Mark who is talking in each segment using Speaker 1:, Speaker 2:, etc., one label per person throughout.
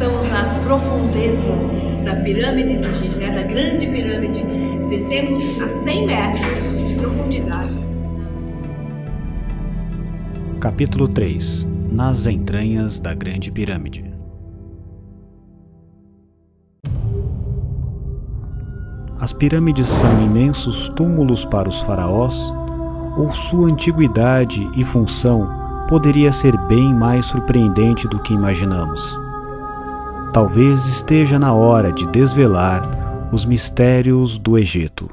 Speaker 1: Estamos nas profundezas da pirâmide de Gizé, da grande pirâmide. Descemos a 100 metros de profundidade.
Speaker 2: Capítulo 3. Nas entranhas da grande pirâmide. As pirâmides são imensos túmulos para os faraós, ou sua antiguidade e função poderia ser bem mais surpreendente do que imaginamos? Talvez esteja na hora de desvelar os mistérios do Egito.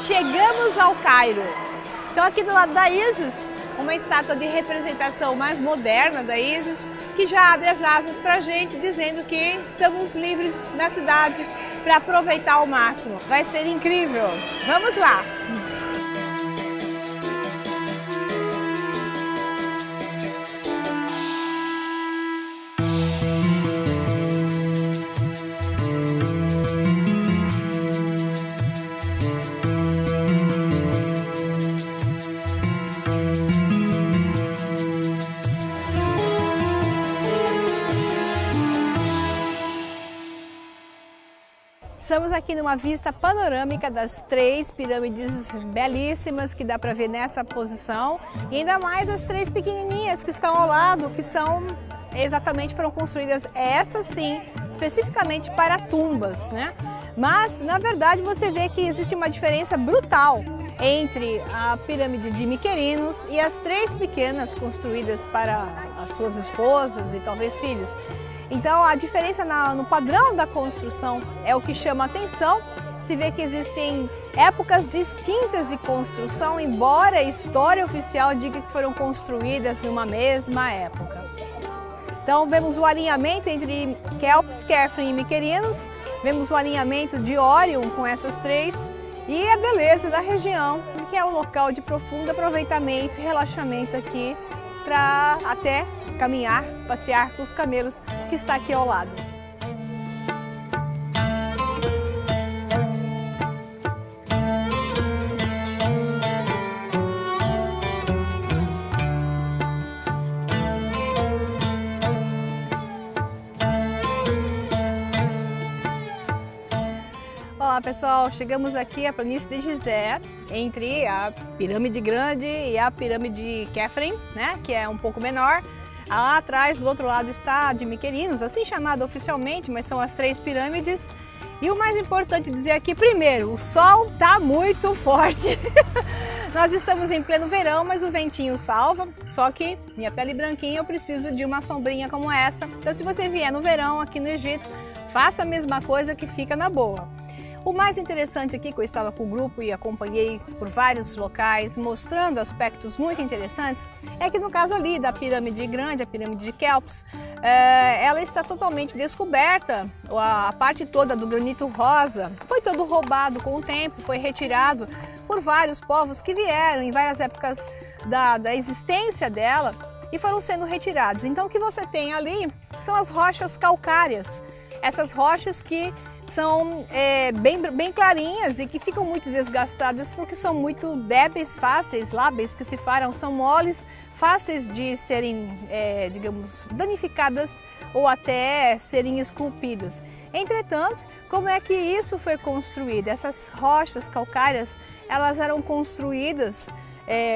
Speaker 3: Chegamos ao Cairo. Então aqui do lado da Isis, uma estátua de representação mais moderna da Isis, que já abre as asas para a gente, dizendo que estamos livres na cidade para aproveitar ao máximo. Vai ser incrível. Vamos lá! Estamos aqui numa vista panorâmica das 3 pirâmides belíssimas que dá para ver nessa posição, e ainda mais as 3 pequenininhas que estão ao lado, que foram construídas, essas sim, especificamente para tumbas, né? Mas, na verdade, você vê que existe uma diferença brutal entre a pirâmide de Miquerinos e as 3 pequenas construídas para as suas esposas e talvez filhos. Então a diferença no padrão da construção é o que chama a atenção. Se vê que existem épocas distintas de construção, embora a história oficial diga que foram construídas numa mesma época. Então vemos o alinhamento entre Kelps, Khafre e Miquerinos, vemos o alinhamento de Órion com essas 3 e a beleza da região, que é um local de profundo aproveitamento e relaxamento aqui, para até caminhar, passear com os camelos que está aqui ao lado. Olá pessoal, chegamos aqui à planície de Gizé, entre a pirâmide grande e a pirâmide de Khafre, né, que é um pouco menor. Lá atrás, do outro lado, está a de Miquerinos, assim chamada oficialmente, mas são as 3 pirâmides. E o mais importante dizer aqui, primeiro, o sol está muito forte. Nós estamos em pleno verão, mas o ventinho salva, só que minha pele branquinha, eu preciso de uma sombrinha como essa. Então se você vier no verão aqui no Egito, faça a mesma coisa que fica na boa. O mais interessante aqui, que eu estava com o grupo e acompanhei por vários locais, mostrando aspectos muito interessantes, é que no caso ali da pirâmide grande, a pirâmide de Kelps, ela está totalmente descoberta, a parte toda do granito rosa foi todo roubado com o tempo, foi retirado por vários povos que vieram em várias épocas da existência dela e foram sendo retirados. Então o que você tem ali são as rochas calcárias, essas rochas que são bem clarinhas e que ficam muito desgastadas porque são muito débeis, fáceis, lábeis que se falam, são moles, fáceis de serem, digamos, danificadas ou até serem esculpidas. Entretanto, como é que isso foi construído? Essas rochas calcárias, elas eram construídas,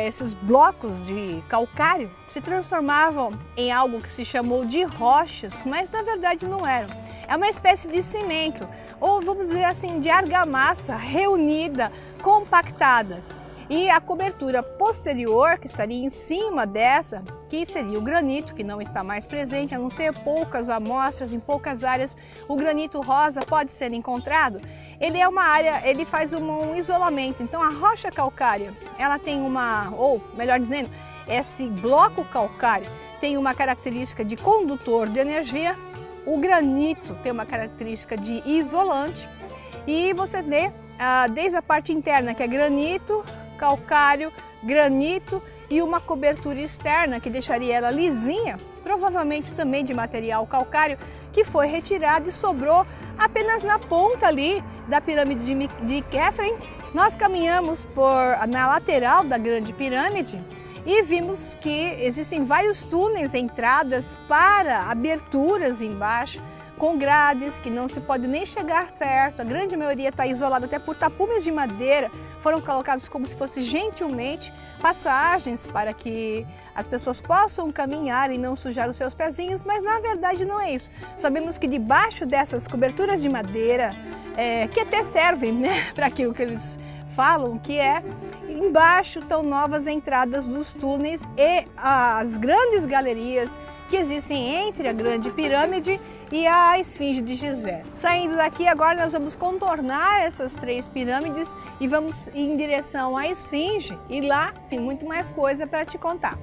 Speaker 3: esses blocos de calcário se transformavam em algo que se chamou de rochas, mas na verdade não eram. É uma espécie de cimento, ou vamos dizer assim, de argamassa reunida, compactada. E a cobertura posterior, que estaria em cima dessa, que seria o granito, que não está mais presente, a não ser poucas amostras, em poucas áreas, o granito rosa pode ser encontrado. Ele é uma área, ele faz um isolamento. Então a rocha calcária, ela tem ou melhor dizendo, esse bloco calcário tem uma característica de condutor de energia. O granito tem uma característica de isolante e você vê desde a parte interna, que é granito, calcário, granito e uma cobertura externa que deixaria ela lisinha, provavelmente também de material calcário, que foi retirado e sobrou apenas na ponta ali da pirâmide de Khafre. Nós caminhamos na lateral da grande pirâmide e vimos que existem vários túneis, entradas para aberturas embaixo, com grades que não se pode nem chegar perto. A grande maioria está isolada até por tapumes de madeira, foram colocados como se fosse gentilmente passagens para que as pessoas possam caminhar e não sujar os seus pezinhos, mas na verdade não é isso. Sabemos que debaixo dessas coberturas de madeira, que até servem, né, para aquilo que eles falam, que embaixo estão novas entradas dos túneis e as grandes galerias que existem entre a grande pirâmide e a esfinge de Gizé. Saindo daqui agora nós vamos contornar essas 3 pirâmides e vamos em direção à esfinge, e lá tem muito mais coisa para te contar.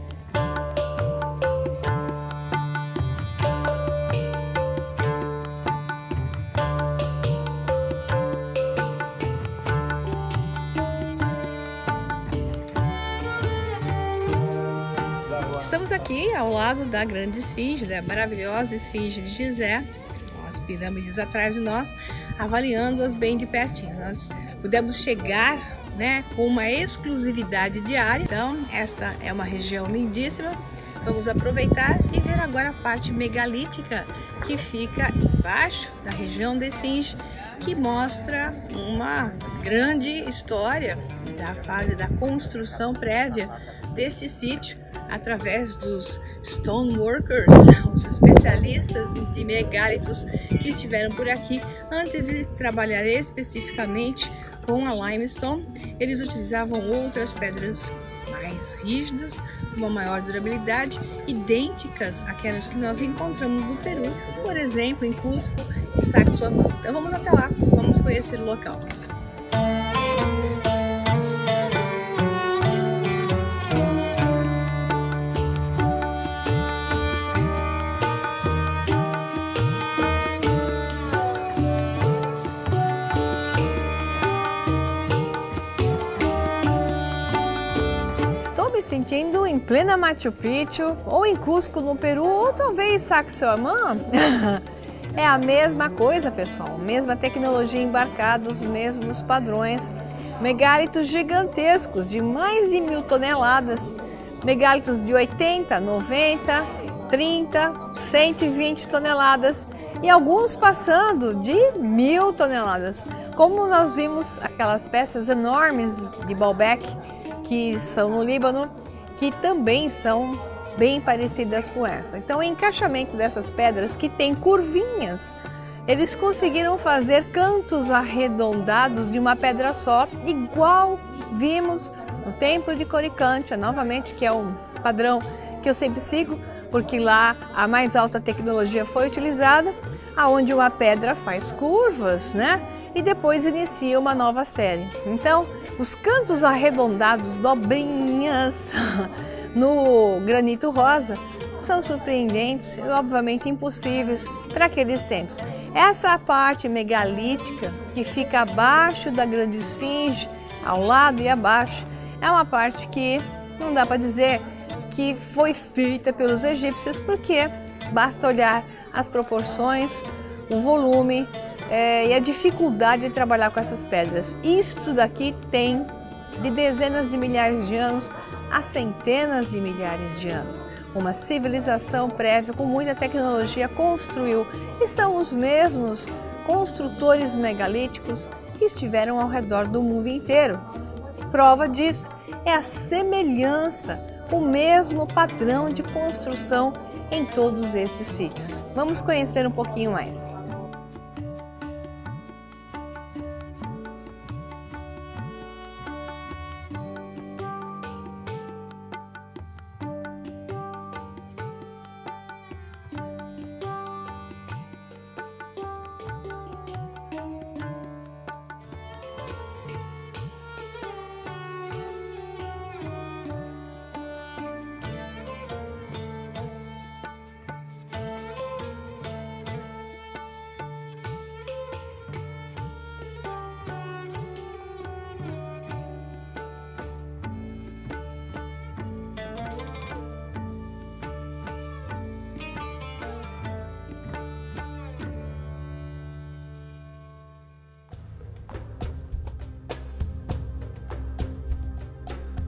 Speaker 3: Estamos aqui ao lado da grande esfinge, da maravilhosa esfinge de Gizé, com as pirâmides atrás de nós, avaliando-as bem de pertinho. Nós pudemos chegar, né, com uma exclusividade diária. Então, esta é uma região lindíssima. Vamos aproveitar e ver agora a parte megalítica que fica embaixo da região da esfinge, que mostra uma grande história da fase da construção prévia desse sítio, através dos stoneworkers, os especialistas de megálitos que estiveram por aqui antes de trabalhar especificamente com a limestone. Eles utilizavam outras pedras mais rígidas, com uma maior durabilidade, idênticas àquelas que nós encontramos no Peru, por exemplo, em Cusco e Sacsayhuamán. Então vamos até lá, vamos conhecer o local. Sentindo em plena Machu Picchu, ou em Cusco no Peru, ou talvez Sacsayhuamán. É a mesma coisa, pessoal, mesma tecnologia embarcada, os mesmos padrões. Megálitos gigantescos de mais de 1000 toneladas, megálitos de 80, 90, 30, 120 toneladas e alguns passando de 1000 toneladas. Como nós vimos aquelas peças enormes de Baalbek que são no Líbano, que também são bem parecidas com essa. Então, o encaixamento dessas pedras que tem curvinhas, eles conseguiram fazer cantos arredondados de uma pedra só, igual vimos no Templo de Coricancha, novamente, que é um padrão que eu sempre sigo, porque lá a mais alta tecnologia foi utilizada, aonde uma pedra faz curvas, né? E depois inicia uma nova série. Então, os cantos arredondados, dobrinhas no granito rosa, são surpreendentes e obviamente impossíveis para aqueles tempos. Essa parte megalítica que fica abaixo da grande esfinge, ao lado e abaixo, é uma parte que não dá para dizer que foi feita pelos egípcios, porque basta olhar as proporções, o volume, e a dificuldade de trabalhar com essas pedras. Isto daqui tem de dezenas de milhares de anos a centenas de milhares de anos. Uma civilização prévia com muita tecnologia construiu, e são os mesmos construtores megalíticos que estiveram ao redor do mundo inteiro. Prova disso é a semelhança, o mesmo padrão de construção em todos esses sítios. Vamos conhecer um pouquinho mais.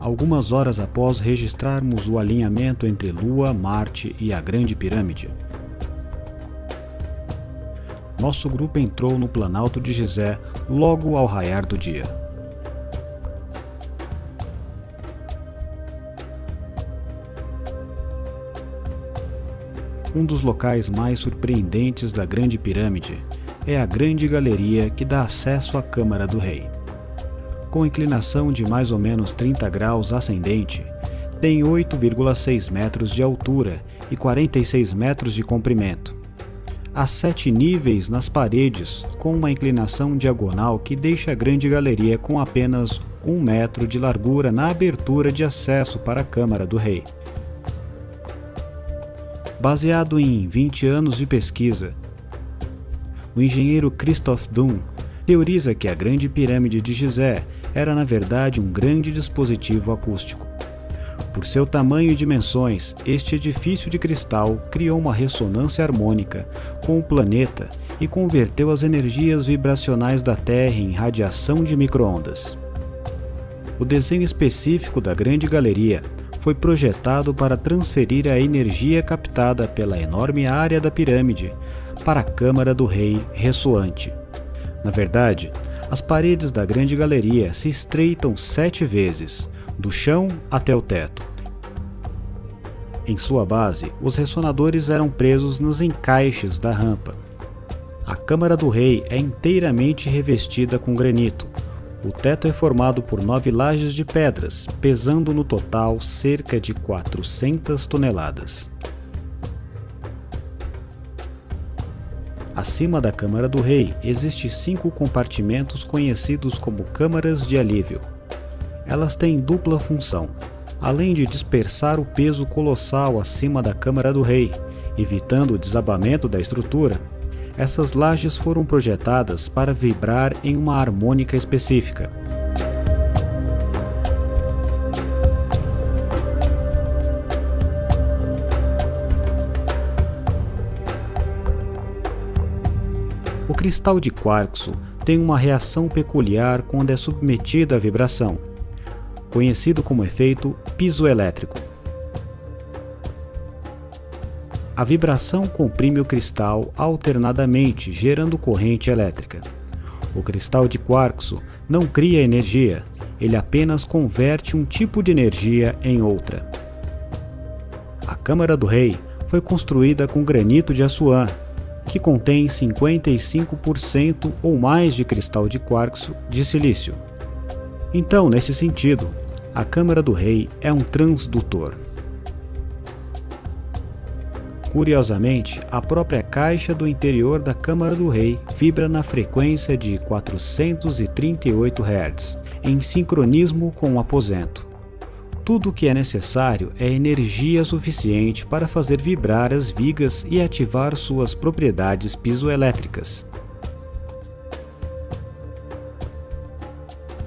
Speaker 2: Algumas horas após registrarmos o alinhamento entre Lua, Marte e a Grande Pirâmide, nosso grupo entrou no Planalto de Gizé logo ao raiar do dia. Um dos locais mais surpreendentes da Grande Pirâmide é a Grande Galeria que dá acesso à Câmara do Rei. Com inclinação de mais ou menos 30 graus ascendente, tem 8,6 metros de altura e 46 metros de comprimento. Há 7 níveis nas paredes, com uma inclinação diagonal que deixa a Grande Galeria com apenas 1 metro de largura na abertura de acesso para a Câmara do Rei. Baseado em 20 anos de pesquisa, o engenheiro Christoph Dunn teoriza que a Grande Pirâmide de Gizé era na verdade um grande dispositivo acústico. Por seu tamanho e dimensões, este edifício de cristal criou uma ressonância harmônica com o planeta e converteu as energias vibracionais da Terra em radiação de micro-ondas. O desenho específico da Grande Galeria foi projetado para transferir a energia captada pela enorme área da pirâmide para a Câmara do Rei ressoante. Na verdade, as paredes da Grande Galeria se estreitam 7 vezes, do chão até o teto. Em sua base, os ressonadores eram presos nos encaixes da rampa. A Câmara do Rei é inteiramente revestida com granito. O teto é formado por 9 lajes de pedras, pesando no total cerca de 400 toneladas. Acima da Câmara do Rei existem 5 compartimentos conhecidos como câmaras de alívio. Elas têm dupla função. Além de dispersar o peso colossal acima da Câmara do Rei, evitando o desabamento da estrutura, essas lajes foram projetadas para vibrar em uma harmônica específica. O cristal de quartzo tem uma reação peculiar quando é submetido à vibração, conhecido como efeito pisoelétrico. A vibração comprime o cristal alternadamente, gerando corrente elétrica. O cristal de quartzo não cria energia, ele apenas converte um tipo de energia em outra. A Câmara do Rei foi construída com granito de Assuã, que contém 55% ou mais de cristal de quartzo de silício. Então, nesse sentido, a Câmara do Rei é um transdutor. Curiosamente, a própria caixa do interior da Câmara do Rei vibra na frequência de 438 Hz, em sincronismo com o aposento. Tudo o que é necessário é energia suficiente para fazer vibrar as vigas e ativar suas propriedades pisoelétricas.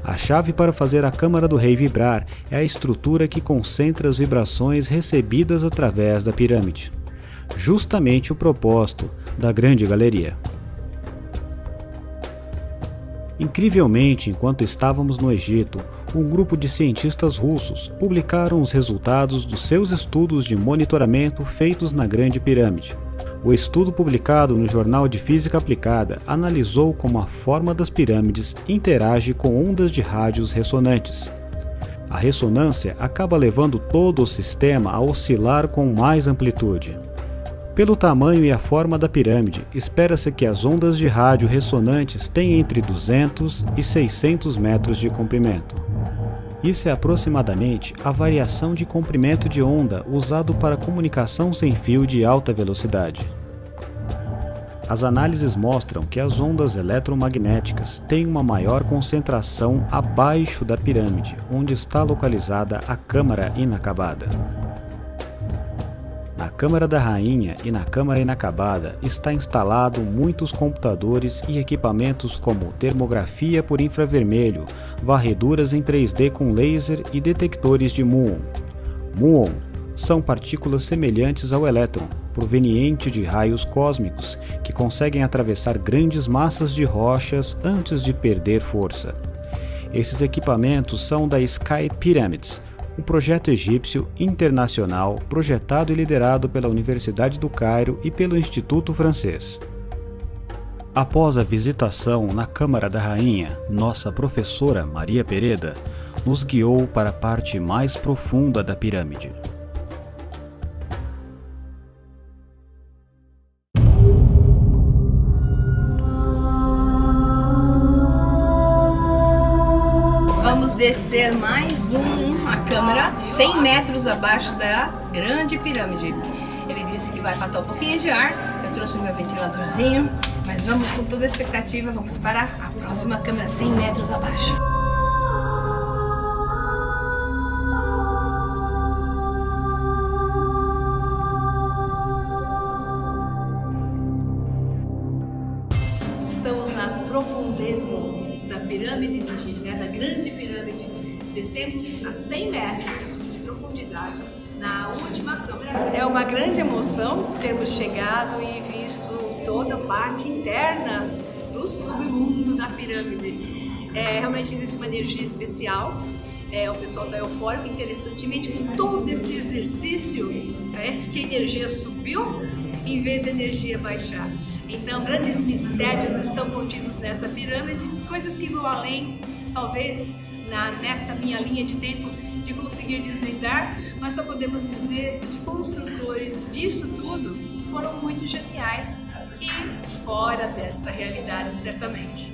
Speaker 2: A chave para fazer a Câmara do Rei vibrar é a estrutura que concentra as vibrações recebidas através da pirâmide. Justamente o propósito da Grande Galeria. Incrivelmente, enquanto estávamos no Egito, um grupo de cientistas russos publicaram os resultados dos seus estudos de monitoramento feitos na Grande Pirâmide. O estudo publicado no Jornal de Física Aplicada analisou como a forma das pirâmides interage com ondas de rádios ressonantes. A ressonância acaba levando todo o sistema a oscilar com mais amplitude. Pelo tamanho e a forma da pirâmide, espera-se que as ondas de rádio ressonantes tenham entre 200 e 600 metros de comprimento. Isso é aproximadamente a variação de comprimento de onda usado para comunicação sem fio de alta velocidade. As análises mostram que as ondas eletromagnéticas têm uma maior concentração abaixo da pirâmide, onde está localizada a câmara inacabada. Na Câmara da Rainha e na Câmara Inacabada está instalado muitos computadores e equipamentos como termografia por infravermelho, varreduras em 3D com laser e detectores de muon. Muon são partículas semelhantes ao elétron, proveniente de raios cósmicos, que conseguem atravessar grandes massas de rochas antes de perder força. Esses equipamentos são da Sky Pyramids, um projeto egípcio internacional projetado e liderado pela Universidade do Cairo e pelo Instituto Francês. Após a visitação na Câmara da Rainha, nossa professora Maria Pereda nos guiou para a parte mais profunda da pirâmide.
Speaker 1: Vamos descer mais uma câmera 100 metros abaixo da Grande Pirâmide. Ele disse que vai faltar um pouquinho de ar, eu trouxe o meu ventiladorzinho, mas vamos com toda a expectativa, vamos para a próxima câmera 100 metros abaixo. Estamos nas profundezas da pirâmide de Gizé, da Grande Pirâmide. Descemos a 100 metros de profundidade na última câmera. É uma grande emoção termos chegado e visto toda a parte interna do submundo da pirâmide. Realmente existe uma energia especial. O pessoal está eufórico. Interessantemente, com todo esse exercício, parece que a energia subiu em vez da energia baixar. Então, grandes mistérios estão contidos nessa pirâmide, coisas que vão além, talvez, nesta minha linha de tempo, de conseguir desvendar, mas só podemos dizer que os construtores disso tudo foram muito geniais e fora desta realidade, certamente.